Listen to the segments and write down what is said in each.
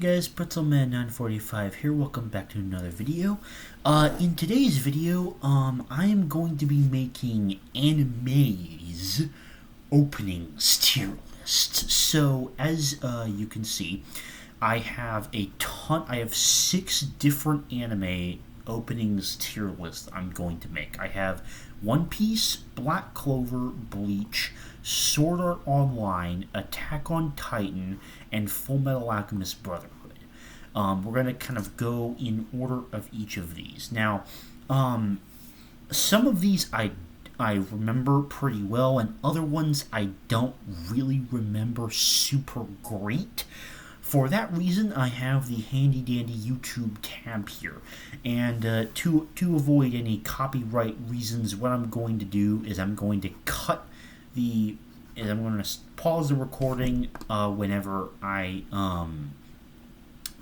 guys, Pretzelman945 here. Welcome back to another video. In today's video, I am going to be making anime's openings tier list. So, as you can see, I have I have 6 different anime openings tier list I'm going to make. I have One Piece, Black Clover, Bleach, Sword Art Online, Attack on Titan, and Full Metal Alchemist Brotherhood. We're going to kind of go in order of each of these. Now, some of these I remember pretty well, and other ones I don't really remember super great. For that reason, I have the handy dandy YouTube tab here. And to avoid any copyright reasons, what I'm going to do is I'm going to pause the recording whenever I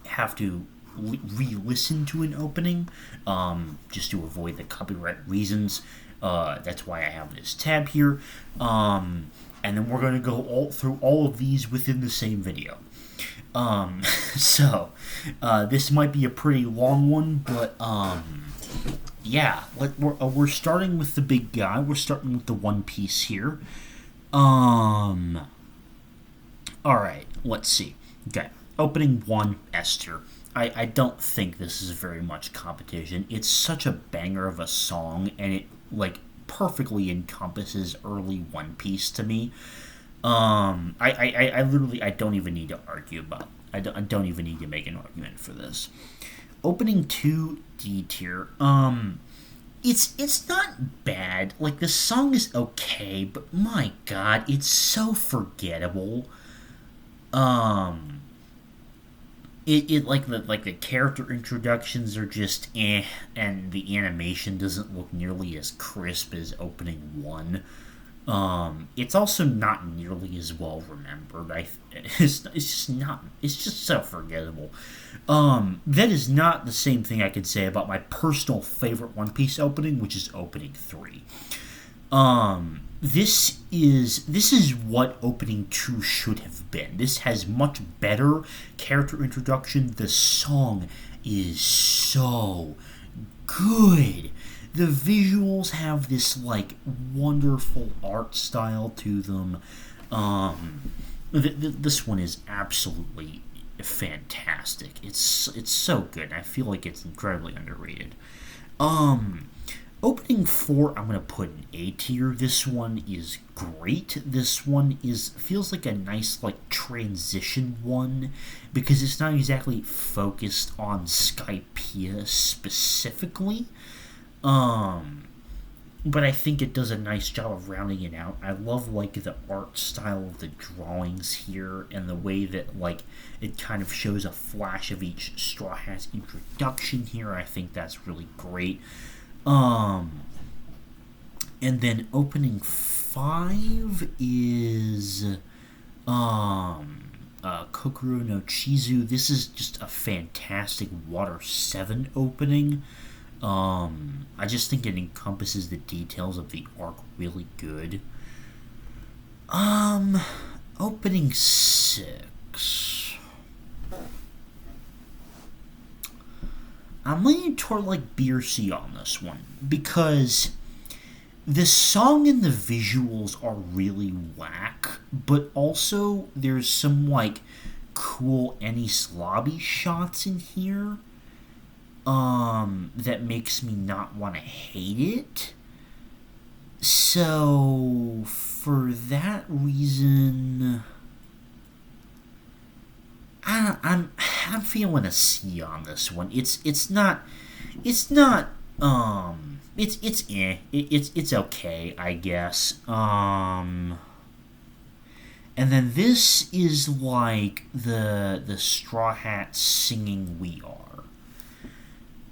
have to re-listen to an opening, just to avoid the copyright reasons. That's why I have this tab here. And then we're going to go through all of these within the same video. So this might be a pretty long one, but yeah, we're starting with the big guy. We're starting with the One Piece here. Alright, let's see. Okay, opening 1, S tier. I don't think this is very much competition. It's such a banger of a song, and it, perfectly encompasses early One Piece to me. I literally, I don't even need to argue about. I don't even need to make an argument for this. Opening 2, D tier. It's not bad. The song is okay, but my god, it's so forgettable. The character introductions are just and the animation doesn't look nearly as crisp as opening 1. It's also not nearly as well remembered. It's just so forgettable. That is not the same thing I could say about my personal favorite One Piece opening, which is opening 3. This is what opening 2 should have been. This has much better character introduction. The song is so good. The visuals have this wonderful art style to them. This one is absolutely fantastic. It's so good. I feel like it's incredibly underrated. Opening 4, I'm gonna put an A tier. This one is great. This one feels like a nice transition one, because it's not exactly focused on Skypiea specifically. But I think it does a nice job of rounding it out. I love the art style of the drawings here, and the way that it kind of shows a flash of each Straw Hat's introduction here. I think that's really great. And then opening 5 is Kokoro no Chizu. This is just a fantastic Water 7 opening. I just think it encompasses the details of the arc really good. Opening 6. I'm leaning toward Beercy on this one, because the song and the visuals are really whack, but also there's some cool Enies Lobby shots in here that makes me not want to hate it. So for that reason, I'm feeling a C on this one. It's okay, I guess. And then this is the Straw Hat singing We Are.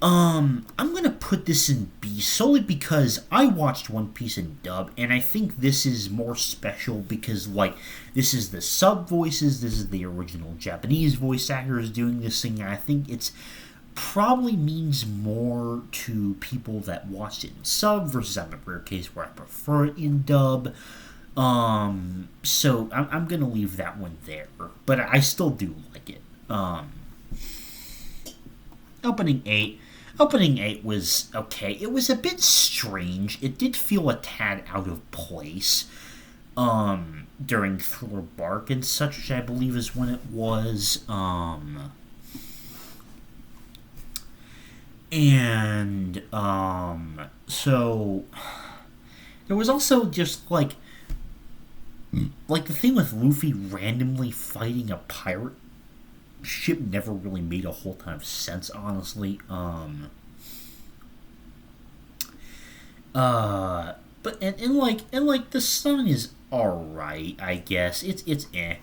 I'm gonna put this in B solely because I watched One Piece in dub, and I think this is more special because this is the sub voices, this is the original Japanese voice actors doing this thing, and I think it's probably means more to people that watched it in sub versus I'm a rare case where I prefer it in dub. So I'm gonna leave that one there, but I still do like it. opening 8. Opening 8 was okay. It was a bit strange. It did feel a tad out of place during Thriller Bark and such, which I believe is when it was. So there was also just like the thing with Luffy randomly fighting a pirate ship never really made a whole ton of sense, honestly. But and the song is alright, I guess. It's eh.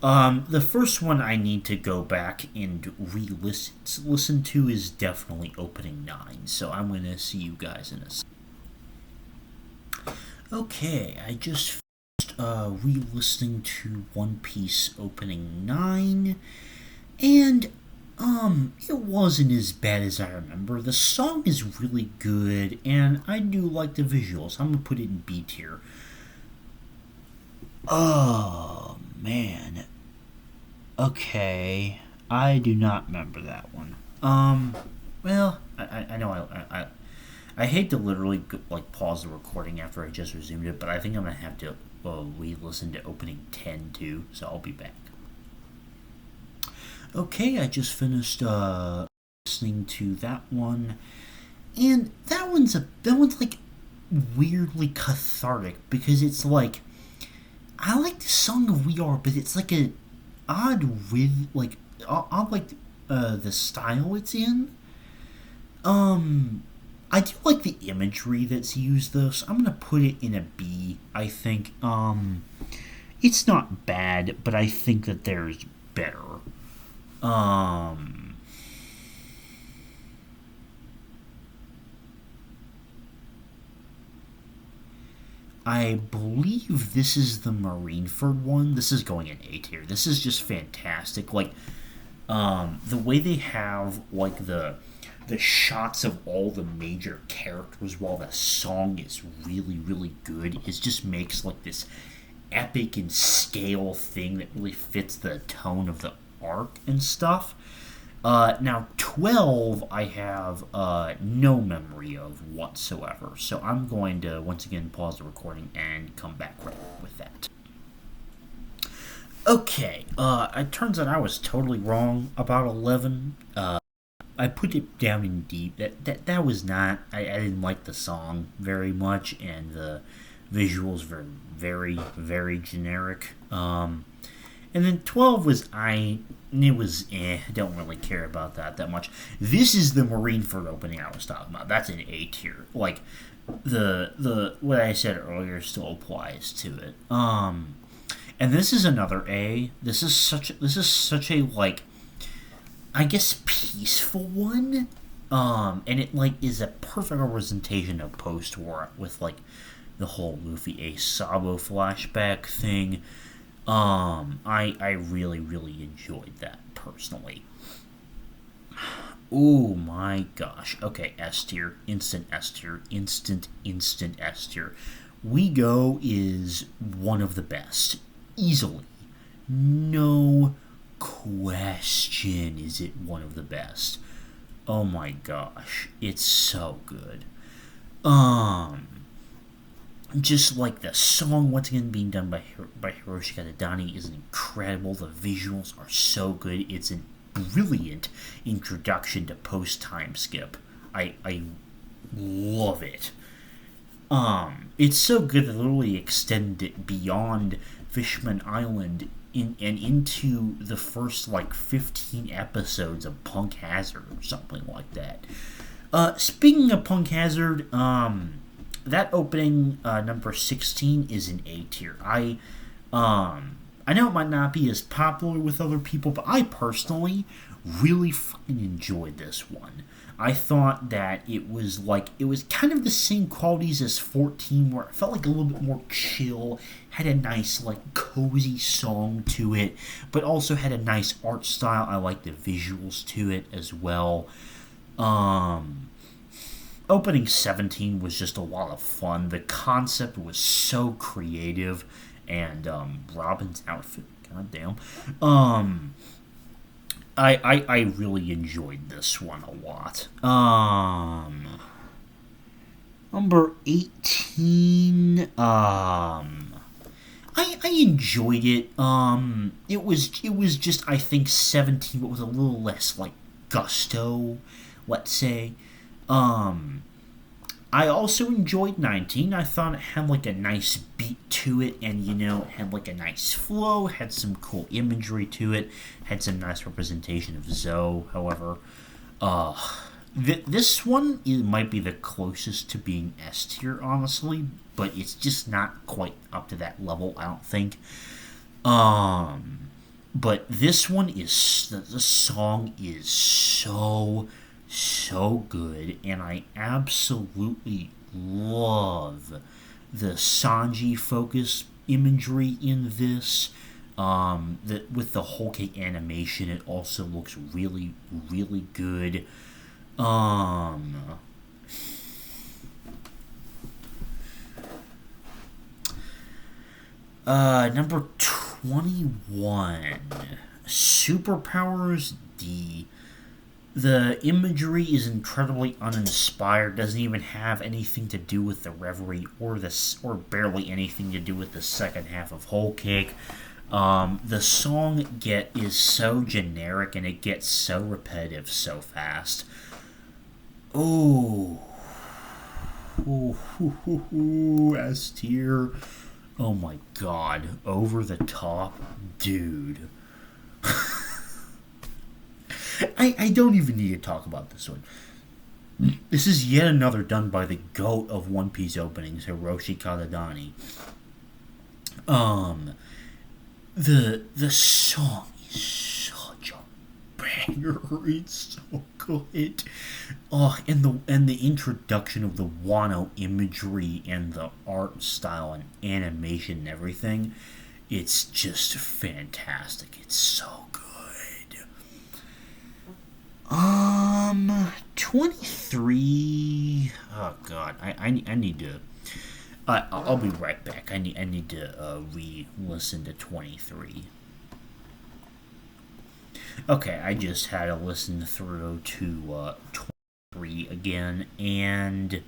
The first one I need to go back and listen to is definitely opening 9. So I'm gonna see you guys in a second. Okay, I just finished re-listening to One Piece opening 9, and it wasn't as bad as I remember. The song is really good, and I do like the visuals. I'm gonna put it in B tier. Oh man. Okay, I do not remember that one. Well, I know I hate to literally pause the recording after I just resumed it, but I think I'm gonna have to re-listen to opening 10 too. So I'll be back. Okay, I just finished listening to that one, and that one's like weirdly cathartic because it's like I like the song of We Are, but it's like a odd with odd the style it's in. I do like the imagery that's used though, so I'm gonna put it in a B. I think it's not bad, but I think that there's better. I believe this is the Marineford one. This is going in A tier. This is just fantastic. The way they have the shots of all the major characters while the song is really, really good. It just makes this epic and scale thing that really fits the tone of the arc and stuff. Now 12 I have no memory of whatsoever, so I'm going to once again pause the recording and come back right with that. Okay, it turns out I was totally wrong about 11. I put it down in deep. That was not. I didn't like the song very much, and the visuals were very, very generic. And then 12 was it was I don't really care about that much. This is the Marineford opening I was talking about. That's an A tier. The what I said earlier still applies to it. And this is another A. This is such a I guess peaceful one. And it is a perfect representation of post-war with the whole Luffy Ace Sabo flashback thing. I really, really enjoyed that personally. Oh my gosh. Okay, S tier, instant S tier, instant S tier. We Go is one of the best. Easily. No question is it one of the best. Oh my gosh. It's so good. Just the song once again being done by Hiroshi Katadani is incredible. The visuals are so good. It's a brilliant introduction to post-time skip. I love it. It's so good that they literally extended it beyond Fishman Island and into the first 15 episodes of Punk Hazard or something like that. Speaking of Punk Hazard, that opening number 16 is an A tier. I know it might not be as popular with other people, but I personally really fucking enjoyed this one. I thought that it was kind of the same qualities as 14, where it felt a little bit more chill, had a nice cozy song to it, but also had a nice art style. I like the visuals to it as well. Opening 17 was just a lot of fun. The concept was so creative, and Robin's outfit, goddamn. I really enjoyed this one a lot. Number 18. I enjoyed it. It was just, I think, 17, but with a little less like gusto, let's say. Um, I also enjoyed 19. I thought it had like a nice beat to it, and it had like a nice flow, had some cool imagery to it, had some nice representation of Zoe. However, uh, this one might be the closest to being S tier, honestly, but it's just not quite up to that level, I don't think. Um, but this one is the song is so good, and I absolutely love the Sanji focus imagery in this. With the whole cake animation, it also looks really good. Um, Number 21, Superpowers D. The imagery is incredibly uninspired, doesn't even have anything to do with the Reverie or barely anything to do with the second half of Whole Cake. The song is so generic, and it gets so repetitive so fast. Oh, S tier. Oh my god, over the top, dude. I don't even need to talk about this one. This is yet another done by the GOAT of One Piece openings, Hiroshi Kadadani. Um, the song is such a banger. It's so good. Oh, and the introduction of the Wano imagery and the art style and animation and everything, it's just fantastic. It's so good. 23. Oh God, I need to. I'll be right back. I need to re-listen to 23. Okay, I just had to listen through to 23 again, and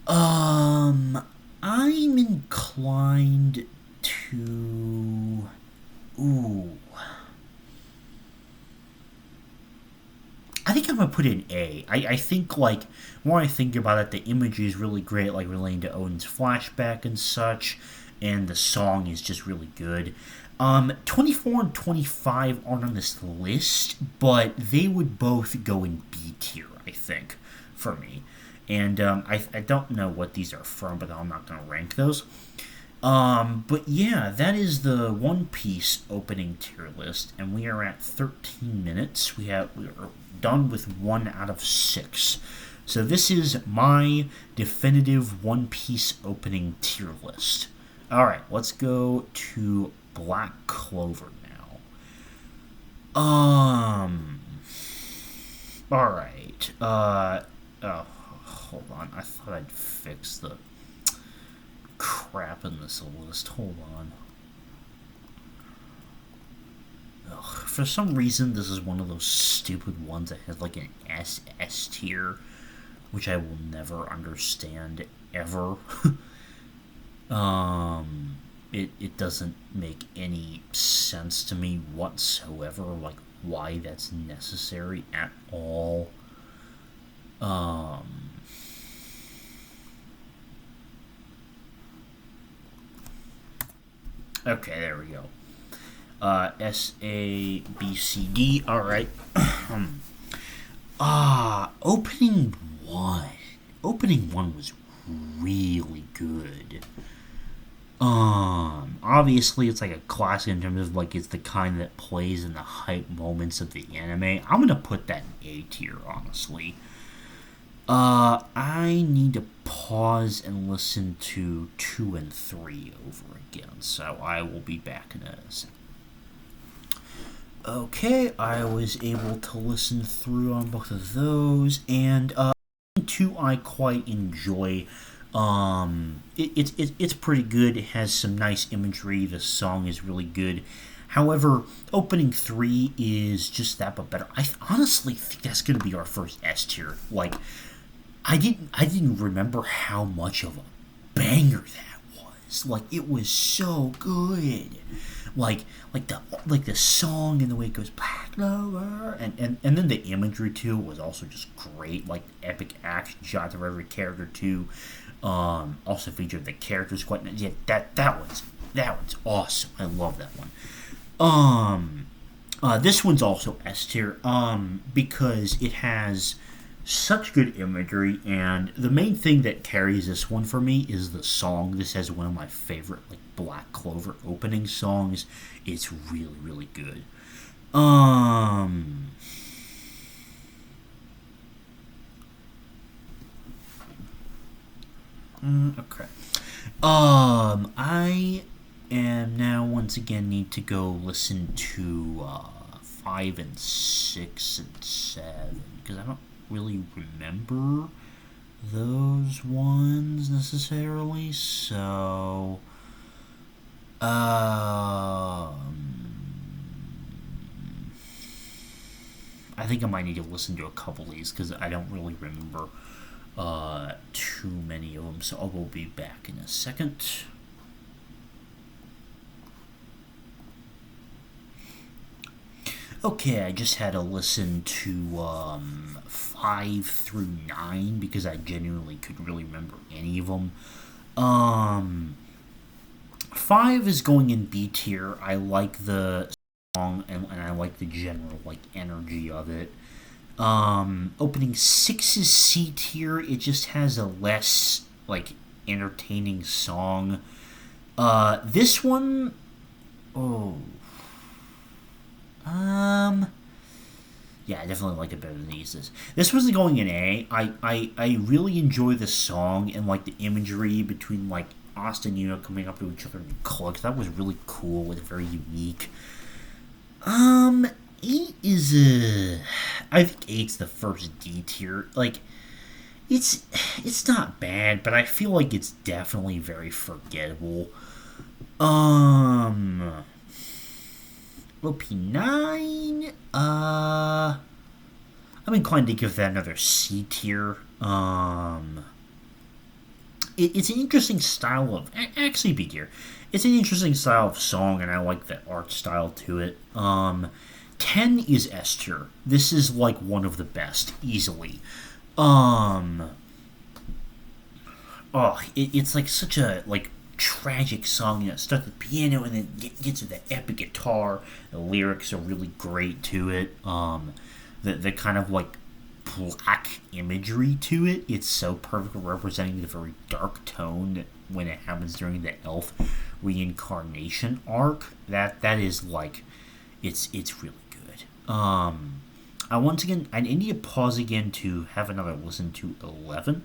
I'm inclined to. Ooh. I think I'm gonna put in A. I think, like, when I think about it, the imagery is really great, like relating to Odin's flashback and such, and the song is just really good. 24 and 25 aren't on this list, but they would both go in B tier, I think, for me. And I don't know what these are from, but I'm not gonna rank those. But yeah, that is the One Piece opening tier list, and we are at 13 minutes. We are done with 1 out of 6. So this is my definitive One Piece opening tier list. All right, let's go to Black Clover now. All right. Oh, hold on. I thought I'd fix the crap in this list. Hold on. Ugh, for some reason, this is one of those stupid ones that has like an S tier, which I will never understand ever. It doesn't make any sense to me whatsoever, like why that's necessary at all. Um, okay, there we go. S A B C D. All right. Opening one. Opening one was really good. Obviously it's like a classic in terms of like it's the kind that plays in the hype moments of the anime. I'm gonna put that in A tier, honestly. I need to pause and listen to 2 and 3 over again, so I will be back in a second. Okay, I was able to listen through on both of those, and 2 I quite enjoy. It's pretty good. It has some nice imagery. The song is really good. However, opening 3 is just that but better. I honestly think that's gonna be our first S tier. Like, I didn't remember how much of a banger that was. Like, it was so good. Like the song and the way it goes Black Clover, and then the imagery too was also just great. Like epic action shots of every character too. Also featured the characters quite. Yeah, that one's awesome. I love that one. This one's also S tier. Because it has such good imagery, and the main thing that carries this one for me is the song. This has one of my favorite like Black Clover opening songs. It's really really good. Um, okay. I am now once again need to go listen to 5 and 6 and 7 because I don't really remember those ones necessarily. So, I think I might need to listen to a couple of these because I don't really remember too many of them. So I will be back in a second. Okay, I just had to listen to 5 through 9 because I genuinely couldn't really remember any of them. 5 is going in B tier. I like the song and I like the general like energy of it. Opening 6 is C tier. It just has a less like entertaining song. This one, oh, yeah, I definitely like it better than these. This was going in A. I really enjoy the song and like the imagery between like Austin, coming up to each other in clubs. That was really cool and very unique. 8 is I think 8's the first D tier. Like, it's not bad, but I feel like it's definitely very forgettable. Um, OP9, I'm inclined to give that another C tier. It's an interesting style of actually B tier. It's an interesting style of song, and I like the art style to it. 10 is S tier. This is like one of the best, easily. Um, it's like such a like tragic song. Starts with piano and then gets to the epic guitar. The lyrics are really great to it. The kind of like black imagery to it. It's so perfect representing the very dark tone that when it happens during the elf reincarnation arc. That is like it's really good. I once again I need to pause again to have another listen to 11.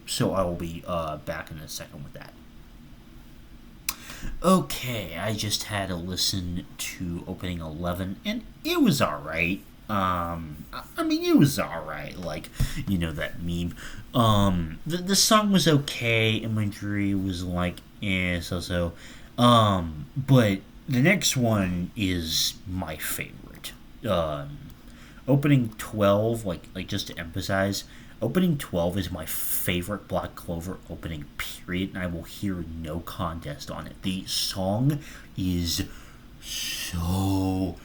So I will be back in a second with that. Okay, I just had to listen to opening 11, and it was alright. I mean, it was alright. Like, that meme. The song was okay. Imagery was like, so. But the next one is my favorite. Opening 12, like just to emphasize, opening 12 is my favorite Black Clover opening, period, and I will hear no contest on it. The song is so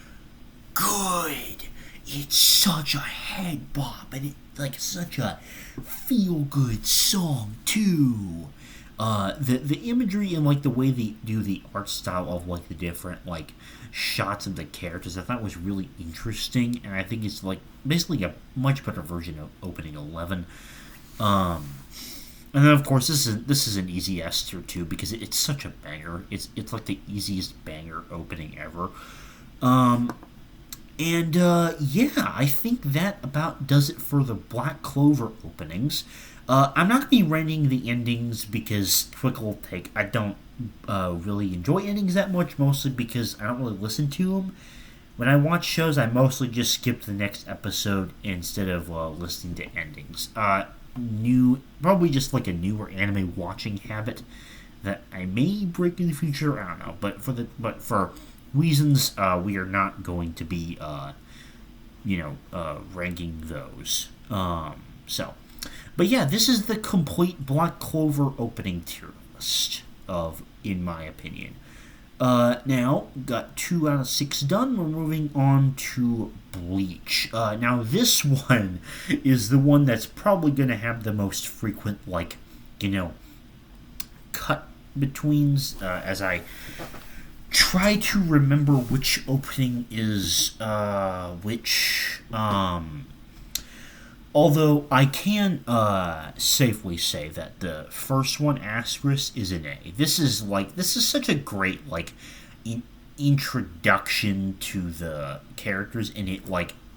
good. It's such a head bop, and it's like such a feel good song too. The imagery and like the way they do the art style of like the different like shots of the characters, I thought was really interesting, and I think it's like basically a much better version of opening 11. And then of course this is an easy S tier too because it's such a banger. It's like the easiest banger opening ever. And yeah, I think that about does it for the Black Clover openings. I'm not going to be ranting the endings because, quick little take, I don't really enjoy endings that much, mostly because I don't really listen to them. When I watch shows, I mostly just skip the next episode instead of listening to endings. Probably just like a newer anime watching habit that I may break in the future. I don't know, but for reasons, we are not going to be, ranking those. But yeah, this is the complete Black Clover opening tier list in my opinion. Now, got 2 out of 6 done. We're moving on to Bleach. Now, this one is the one that's probably going to have the most frequent, cut betweens, as I try to remember which opening is which. Although I can safely say that the first one, Asterisk, is an A. This is such a great introduction to the characters, and it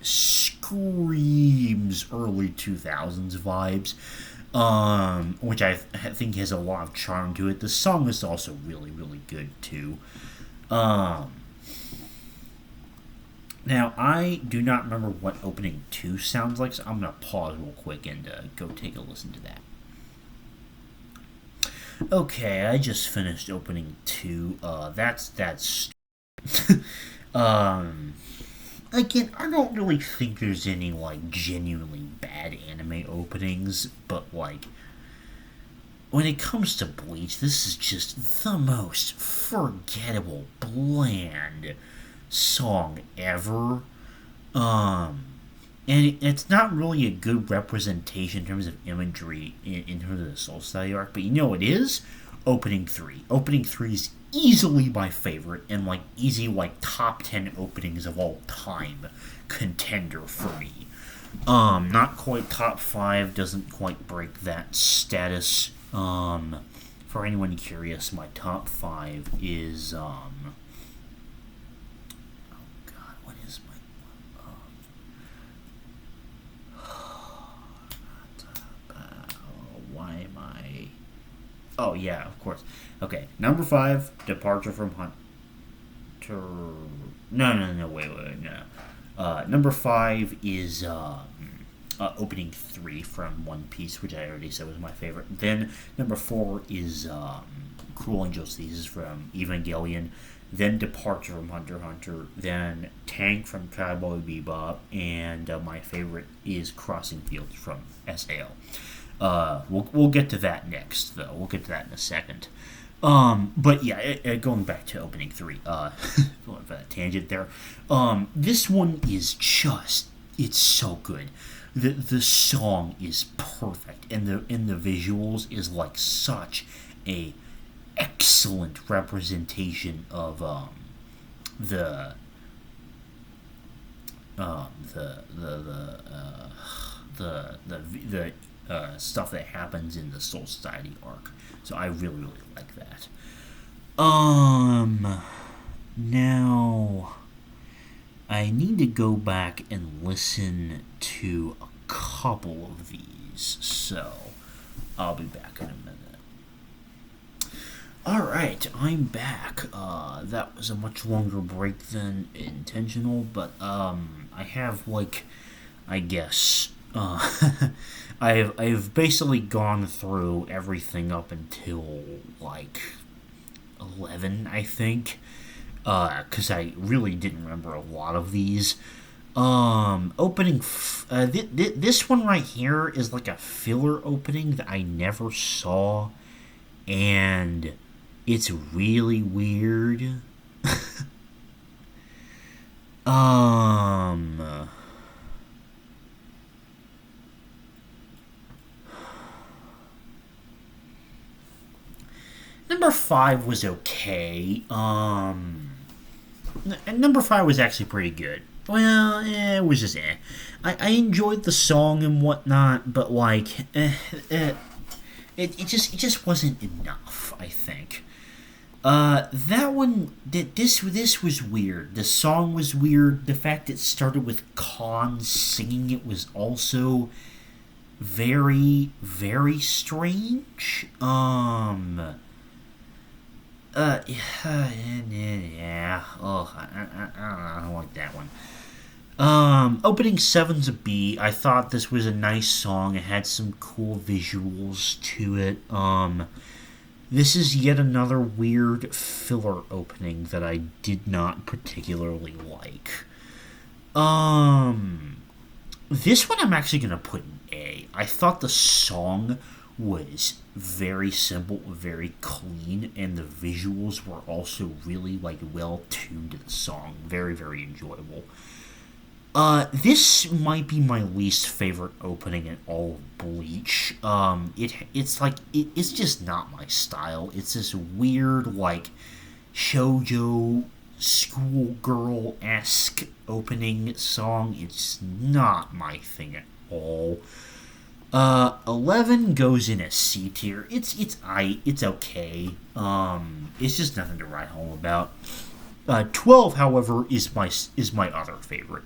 screams early 2000s vibes, which I think has a lot of charm to it. The song is also really, really good too. Now, I do not remember what opening 2 sounds like, so I'm going to pause real quick and go take a listen to that. Okay, I just finished opening 2. That's again, I don't really think there's any, genuinely bad anime openings, but, when it comes to Bleach, this is just the most forgettable, bland song ever. And it's not really a good representation in terms of imagery in terms of the Soul Society arc, but you know it is? Opening 3. Opening 3 is easily my favorite and easy top 10 openings of all time contender for me. Not quite top 5, doesn't quite break that status. For anyone curious, my top 5 is oh, yeah, of course. Okay, number 5, Departure from Hunter. No, wait, no. Number 5 is opening 3 from One Piece, which I already said was my favorite. Then number 4 is Cruel Angel's Thesis from Evangelion. Then Departure from Hunter x Hunter. Then Tank from Cowboy Bebop. And my favorite is Crossing Fields from SAO. We'll get to that next, though. We'll get to that in a second. But yeah, going back to opening 3, going for that tangent there. This one is it's so good. The song is perfect, and the visuals is such a excellent representation of the stuff that happens in the Soul Society arc. So I really, really like that. Now I need to go back and listen to a couple of these, so I'll be back in a minute. Alright, I'm back. That was a much longer break than intentional, but I have I guess I've basically gone through everything up until 11, I think, because I really didn't remember a lot of these. Opening this one right here is a filler opening that I never saw, and it's really weird. Number 5 was okay. Number 5 was actually pretty good. Well, it was just I enjoyed the song and whatnot, but it just wasn't enough, I think. That one, this was weird. The song was weird. The fact it started with Khan singing it was also very, very strange. Yeah. Oh, I don't like that one. Opening 7's a B. I thought this was a nice song. It had some cool visuals to it. This is yet another weird filler opening that I did not particularly like. This one I'm actually gonna put in A. I thought the song was very simple, very clean, and the visuals were also really well tuned to the song. Very, very enjoyable. This might be my least favorite opening in all of Bleach. It's just not my style. It's this weird shoujo schoolgirl esque opening song. It's not my thing at all. 11 goes in a C tier. It's okay. It's just nothing to write home about. 12, however, is my other favorite.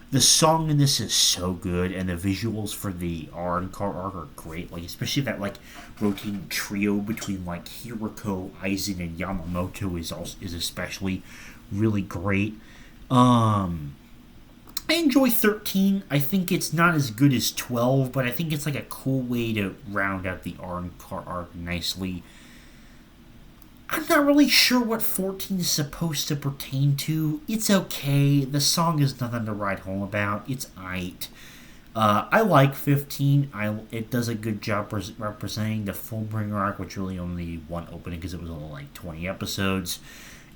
The song in this is so good, and the visuals for the Arrancar arc are great. Especially that rotating trio between Hiroko, Aizen, and Yamamoto is especially really great. I enjoy 13. I think it's not as good as 12, but I think it's a cool way to round out the Arrancar arc nicely. I'm not really sure what 14 is supposed to pertain to. It's okay. The song is nothing to write home about. It's aight. I like 15. It does a good job representing the Fullbringer arc, which really only one opening because it was only 20 episodes.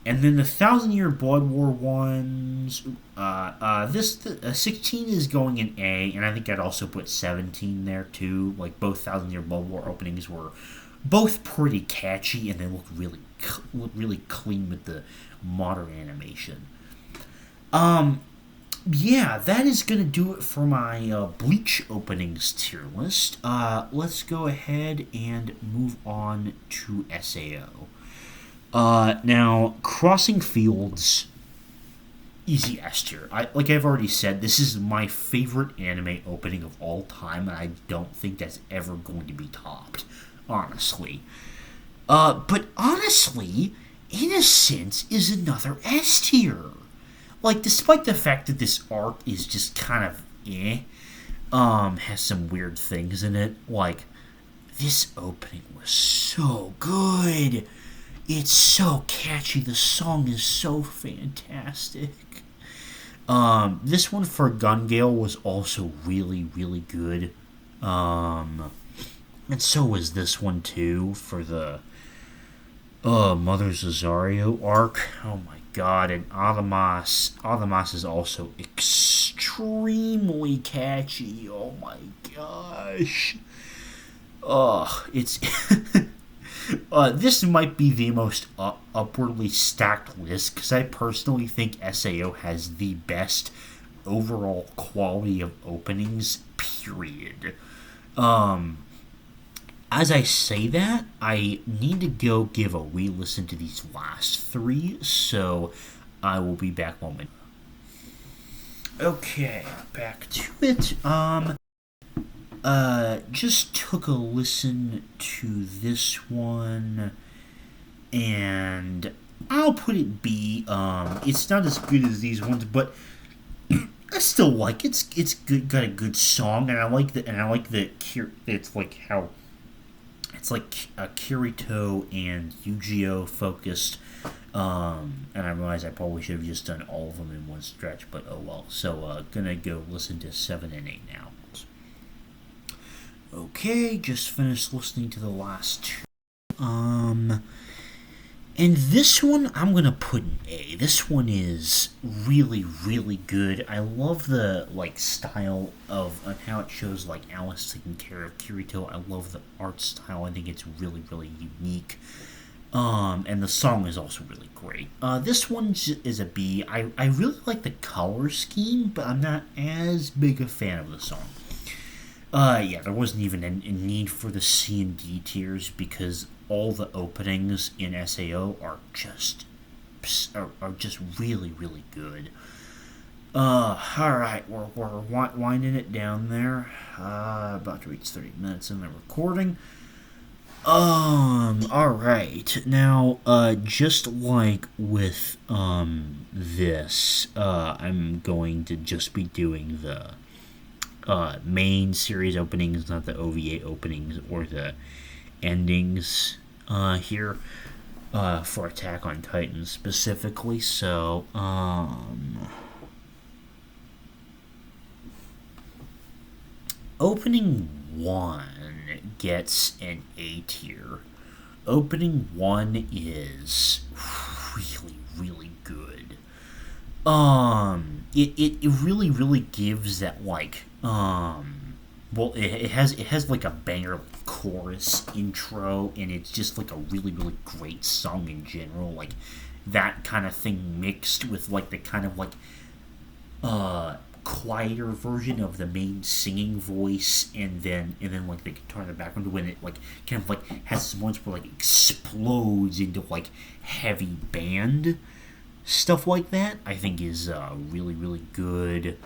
And then the 1,000-Year Blood War ones. 16 is going in A, and I think I'd also put 17 there too. Both 1,000-Year Blood War openings were both pretty catchy, and they look really clean with the modern animation. Yeah, that is gonna do it for my Bleach openings tier list. Let's go ahead and move on to SAO. Now, Crossing Fields, easy S tier. I've already said, this is my favorite anime opening of all time, and I don't think that's ever going to be topped, honestly. But honestly, Innocence is another S tier. Despite the fact that this arc is just kind of has some weird things in it, this opening was so good. It's so catchy. The song is so fantastic. This one for Gun Gale was also really, really good. And so was this one too for the Mother Zazario arc. Oh my god, and Adamas. Adamas is also extremely catchy. Oh my gosh. It's this might be the most upwardly stacked list because I personally think SAO has the best overall quality of openings, period. As I say that, I need to go give a re-listen to these last three, so I will be back momentarily. Okay, back to it. Just took a listen to this one, and I'll put it B. It's not as good as these ones, but I still like it. It's good, got a good song, and I like the it's how it's a Kirito and Yu-Gi-Oh focused. And I realize I probably should have just done all of them in one stretch, but oh well. So gonna go listen to 7 and 8 now. Okay, just finished listening to the last two. And this one I'm gonna put in A. This one is really, really good. I love the style of how it shows Alice taking care of Kirito. I love the art style. I think it's really, really unique. And the song is also really great. This one is a B. I really like the color scheme, but I'm not as big a fan of the song. Yeah, there wasn't even a need for the C and D tiers because all the openings in SAO are just really, really good. Alright, we're winding it down there. About to reach 30 minutes in the recording. Alright. Now, just like with, this, I'm going to just be doing the, main series openings, not the OVA openings or the endings. here for Attack on Titan specifically. So, opening 1 gets an A tier. Opening 1 is really, really good. It really gives that, like, well, it has like a banger chorus intro, and it's just like a really great song in general. Like that kind of thing mixed with like the kind of like quieter version of the main singing voice, and then like the guitar in the background when it like kind of like has some moments where like explodes into like heavy band stuff like that. I think is really good.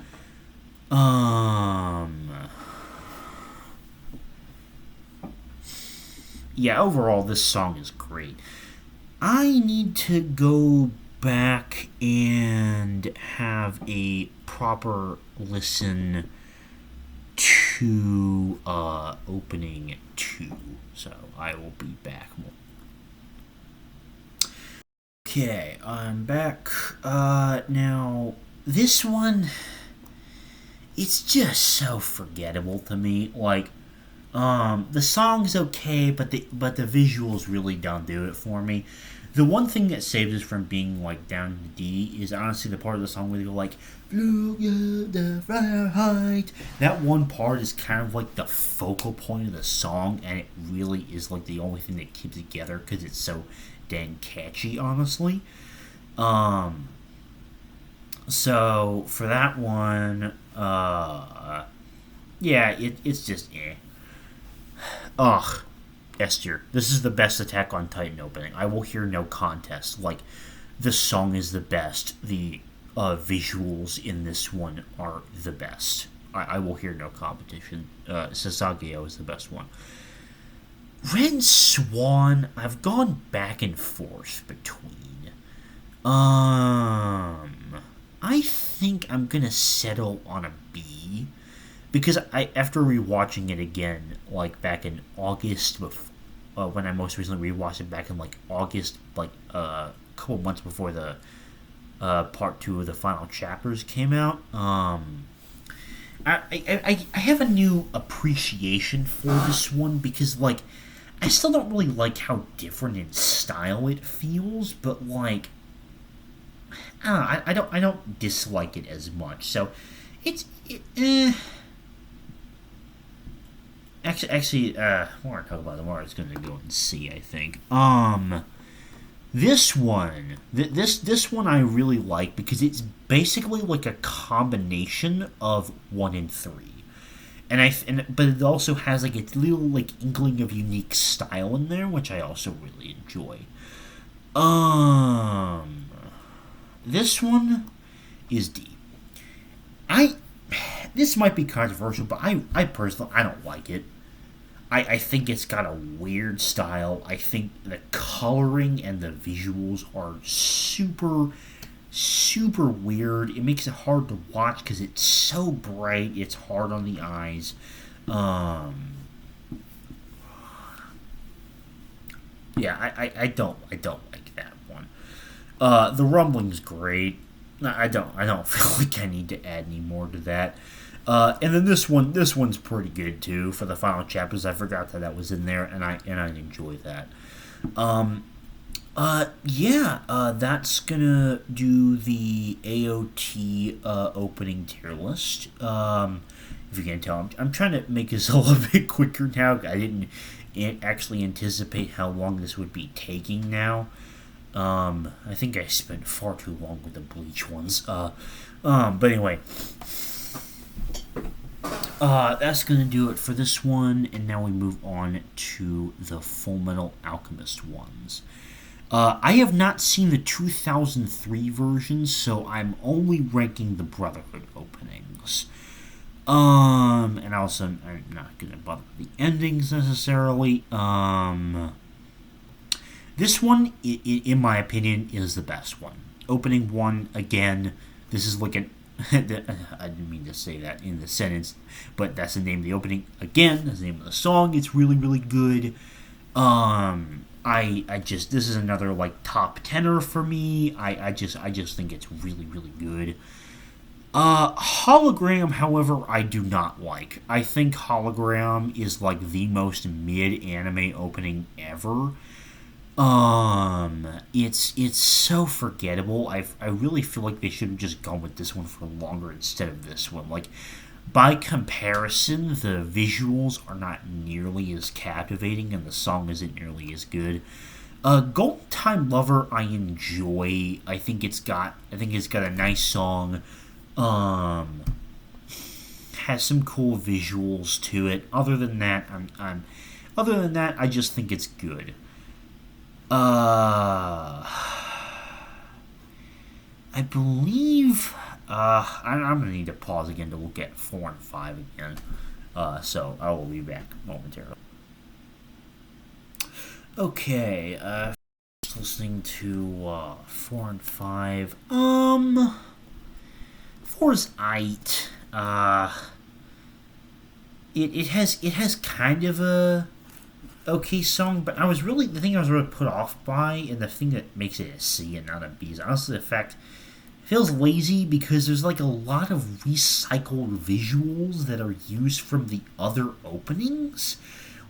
Yeah, overall this song is great. I need to go back and have a proper listen to opening 2. So I will be back. Okay, I'm back. Now this one, it's just so forgettable to me. Like, the song's okay, but the visuals really don't do it for me. The one thing that saves us from being like down to D is honestly the part of the song where they go like "Look at the Fahrenheit." That one part is kind of like the focal point of the song, and it really is like the only thing that keeps it together because it's so dang catchy, honestly. So for that one, yeah, it's just Ugh, Esther, this is the best Attack on Titan opening. I will hear no contest. Like, this song is the best. The visuals in this one are the best. I will hear no competition. Sasageo is the best one. Red Swan, I've gone back and forth between. I think I'm gonna settle on a B because after rewatching it again, like back in August, when I most recently rewatched it back in like August, like a couple months before the part 2 of the final chapters came out. I have a new appreciation for this one because like I still don't really like how different in style it feels, but like I don't dislike it as much. So Actually, more to talk about the more it's going to go and see. I think. This one, this one I really like because it's basically like a combination of 1 and 3, but it also has like a little like inkling of unique style in there, which I also really enjoy. This one is D. This might be controversial, but I personally I don't like it. I think it's got a weird style. I think the coloring and the visuals are super weird. It makes it hard to watch because it's so bright. It's hard on the eyes. Yeah, I don't like that one. The rumbling's great. I don't feel like I need to add any more to that. And then this one's pretty good too for the final chapters. I forgot that was in there, and I enjoy that. Yeah, that's gonna do the AOT opening tier list. If you can tell, I'm trying to make this a little bit quicker now. I didn't actually anticipate how long this would be taking now. I think I spent far too long with the Bleach ones. But anyway. That's gonna do it for this one, and now we move on to the Full Metal Alchemist ones. I have not seen the 2003 version, so I'm only ranking the Brotherhood openings. And also, I'm not gonna bother with the endings necessarily. This one, in my opinion, is the best one. Opening 1, again, this is like an I didn't mean to say that in the sentence, but that's the name of the opening. Again, that's the name of the song. It's really good. I just, this is another like top tenner for me. I just think it's really really good. Hologram, however, I do not like. I think Hologram is like the most mid anime opening ever. It's so forgettable. I really feel like they should have just gone with this one for longer instead of this one. Like, by comparison, the visuals are not nearly as captivating, and the song isn't nearly as good. Golden Time Lover, I enjoy. I think it's got a nice song. Um, has some cool visuals to it. Other than that, I just think it's good. I believe. I'm gonna need to pause again to look at 4 and 5 again. So I will be back momentarily. Okay. Listening to 4 and 5. 4 is aight. It has kind of a okay song, but the thing I was really put off by, and the thing that makes it a C and not a B, is honestly the fact it feels lazy because there's like a lot of recycled visuals that are used from the other openings,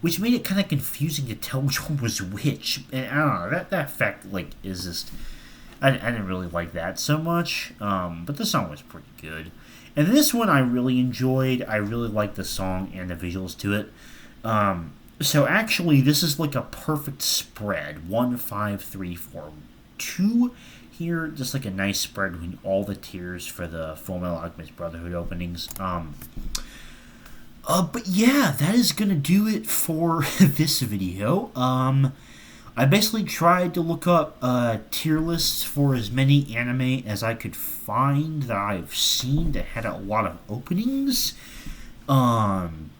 which made it kind of confusing to tell which one was which. And I don't know, that fact like is just I didn't really like that so much, but the song was pretty good. And this one I really enjoyed. I really liked the song and the visuals to it. So actually, this is like a perfect spread. 1, 5, 3, 4, 2 here. Just like a nice spread between all the tiers for the Fullmetal Alchemist Brotherhood openings. But yeah, that is gonna do it for this video. I basically tried to look up tier lists for as many anime as I could find that I've seen that had a lot of openings.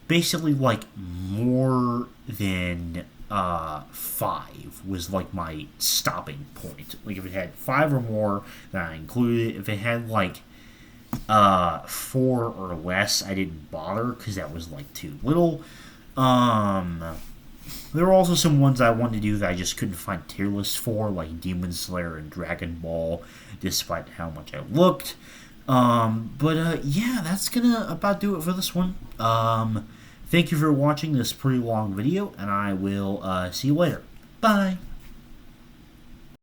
Basically, like, more than 5 was like my stopping point. Like, if it had 5 or more, then I included it. If it had like 4 or less, I didn't bother because that was like too little. There were also some ones I wanted to do that I just couldn't find tier lists for, like Demon Slayer and Dragon Ball, despite how much I looked. Yeah, that's gonna about do it for this one. Thank you for watching this pretty long video, and I will see you later. Bye!